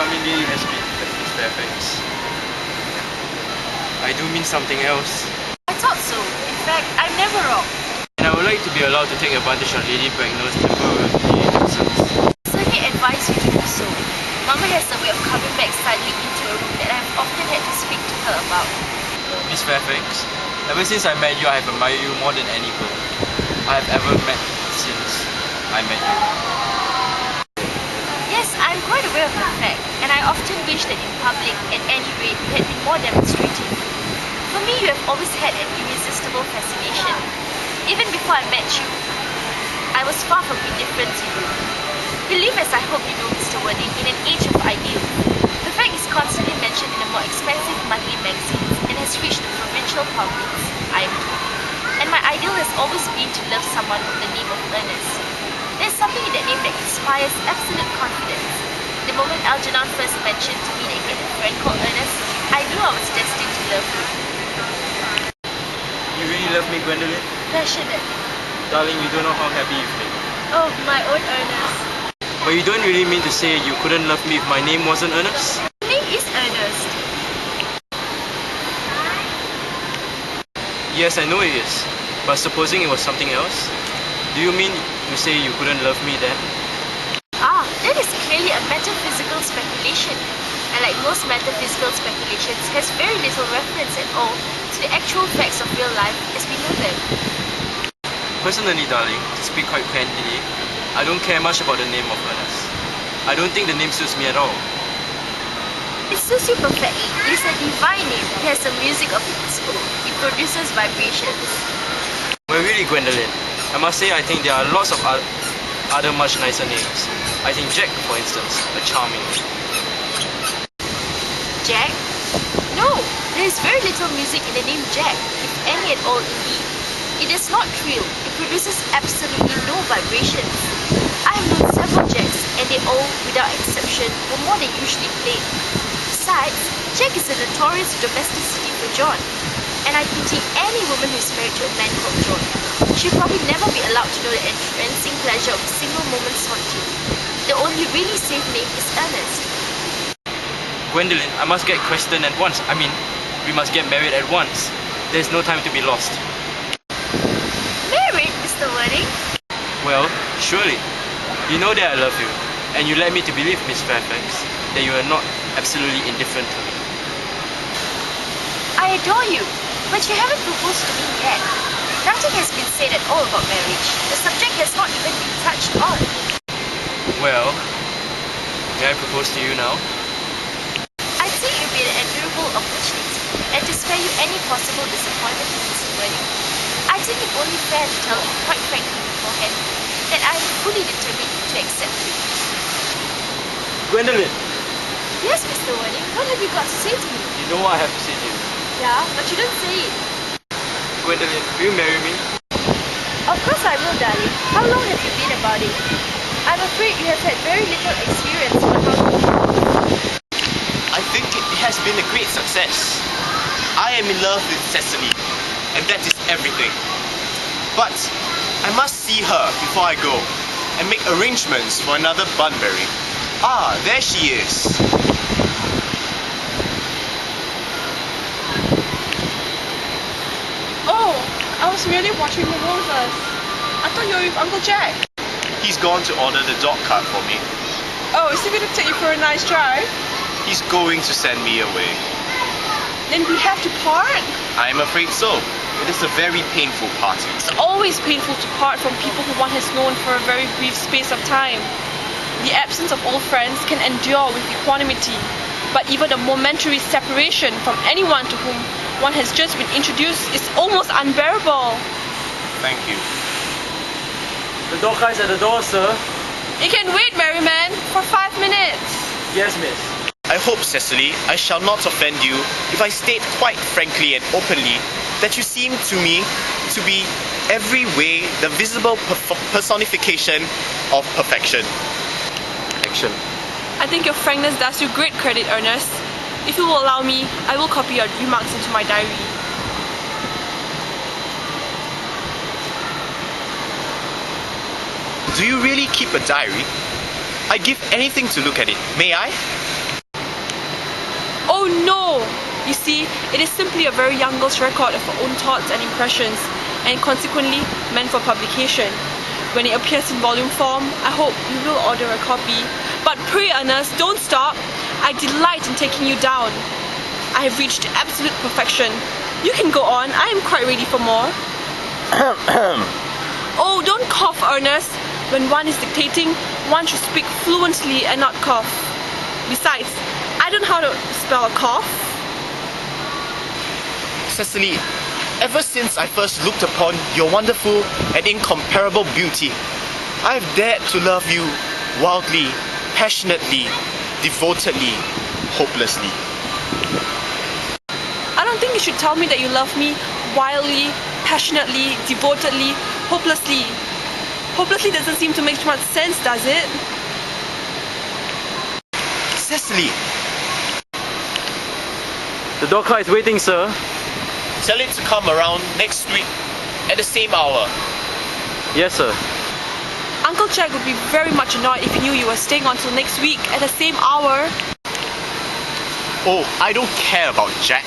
commonly has been Miss Fairfax. I do mean something else. I thought so. In fact, I'm never wrong. And I would like to be allowed to take advantage of Lady Bracknell's temporary absence. Certainly advise you to do so. Mama has a way of coming back suddenly into a room that I have often had to speak to her about. Miss Fairfax, ever since I met you, I have admired you more than any girl I have ever met since I met you. Yes, I'm quite aware of the fact, and I often wish that in public, at any rate, you had been more demonstrative. For me, you have always had an irresistible fascination. Even before I met you, I was far from indifferent to you. You live, as I hope you know, Mr. Worthing, in an age of ideals. The fact is constantly mentioned in the more expensive monthly magazines and has reached the provincial publics, I am told. And my ideal has always been to love someone of the name of Earnest. There's something in that name that inspires absolute confidence. The moment Algernon first mentioned to me that he had a friend called Earnest, I knew I was destined to love him. You really love me, Gwendolyn? Passionate. Darling, you don't know how happy you've made me. Oh, my own Earnest. But you don't really mean to say you couldn't love me if my name wasn't Earnest? My name is Earnest. Yes, I know it is. But supposing it was something else? Do you mean to say you couldn't love me then? Ah, that is clearly a metaphysical speculation. And like most metaphysical speculations, has very little reference at all to the actual facts of real life as we know them. Personally, darling, to speak quite candidly, I don't care much about the name of Earnest. I don't think the name suits me at all. It suits you perfectly. It is a divine name. It has the music of its own. It produces vibrations. Well, really, Gwendolyn, I must say I think there are lots of other much nicer names. I think Jack, for instance, a charming name. Jack? No, there is very little music in the name Jack, if any at all indeed. It does not thrill. It produces absolutely no vibrations. I have known several Jacks, and they all, without exception, were more than usually plain. Besides, Jack is a notorious domesticity for John, and I pity any woman who is married to a man called John. She'll probably never be allowed to know the entrancing pleasure of a single moment's solitude. The only really safe name is Earnest. Gwendolyn, I must get questioned at once. I mean, we must get married at once. There's no time to be lost. Married, Mr. Worthing? Well, surely. You know that I love you, and you led me to believe, Miss Fairfax, that you are not absolutely indifferent to me. I adore you, but you haven't proposed to me yet. Nothing has been said at all about marriage. The subject has not even been touched on. Well, may I propose to you now? I think it would be an admirable opportunity, and to spare you any possible disappointment, Mr. Worthing, I think it only fair to tell you quite frankly beforehand that I am fully determined to accept you. Gwendolyn! Yes, Mr. Worthing, what have you got to say to me? You know what I have to say to you. Yeah, but you don't say it. Gwendolyn, will you marry me? Of course I will, darling. How long have you been about it? I'm afraid you have had very little experience on how to... I think it has been a great success. I am in love with Cecily, and that is everything. But I must see her before I go and make arrangements for another Bunbury. Ah, there she is. Oh, I was really watching the roses. I thought you were with Uncle Jack. He's gone to order the dog cart for me. Oh, is he going to take you for a nice drive? He's going to send me away. Then we have to part? I'm afraid so. It is a very painful parting. It's always painful to part from people who one has known for a very brief space of time. The absence of old friends can endure with equanimity, but even a momentary separation from anyone to whom one has just been introduced is almost unbearable. Thank you. The dog cart's at the door, sir. You can wait, Merryman, for 5 minutes. Yes, miss. I hope, Cecily, I shall not offend you if I state quite frankly and openly that you seem to me to be every way the visible personification of perfection. Action. I think your frankness does you great credit, Ernest. If you will allow me, I will copy your remarks into my diary. Do you really keep a diary? I'd give anything to look at it. May I? no! You see, it is simply a very young girl's record of her own thoughts and impressions, and consequently meant for publication. When it appears in volume form, I hope you will order a copy. But pray, Earnest, don't stop. I delight in taking you down. I have reached absolute perfection. You can go on. I am quite ready for more. Oh, don't cough, Earnest. When one is dictating, one should speak fluently and not cough. Besides, I don't know how to spell a cough. Cecily, ever since I first looked upon your wonderful and incomparable beauty, I have dared to love you wildly, passionately, devotedly, hopelessly. I don't think you should tell me that you love me wildly, passionately, devotedly, hopelessly. Hopelessly doesn't seem to make much sense, does it? Cecily, The dog car is waiting, sir. tell it to come around next week at the same hour. Yes, sir. Uncle Jack would be very much annoyed if he knew you were staying until next week at the same hour. Oh, I don't care about Jack.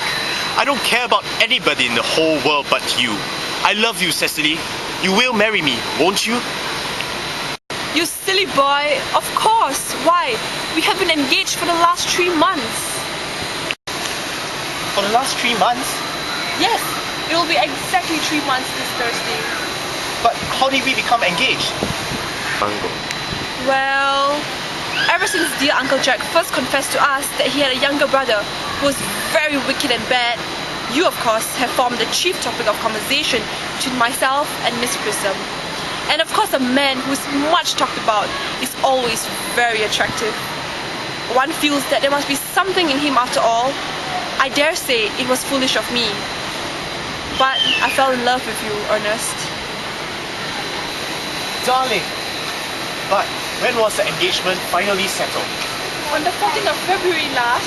I don't care about anybody in the whole world but you. I love you, Cecily. You will marry me, won't you? You silly boy. Of course. Why? We have been engaged for the last 3 months. For the last 3 months? Yes, it will be exactly 3 months this Thursday. But how did we become engaged? Bungo. Well, ever since dear Uncle Jack first confessed to us that he had a younger brother who was very wicked and bad, you, of course, have formed the chief topic of conversation between myself and Miss Prism. And of course, a man who is much talked about is always very attractive. One feels that there must be something in him after all. I dare say it was foolish of me. But I fell in love with you, Earnest. Darling! But when was the engagement finally settled? On the 14th of February last,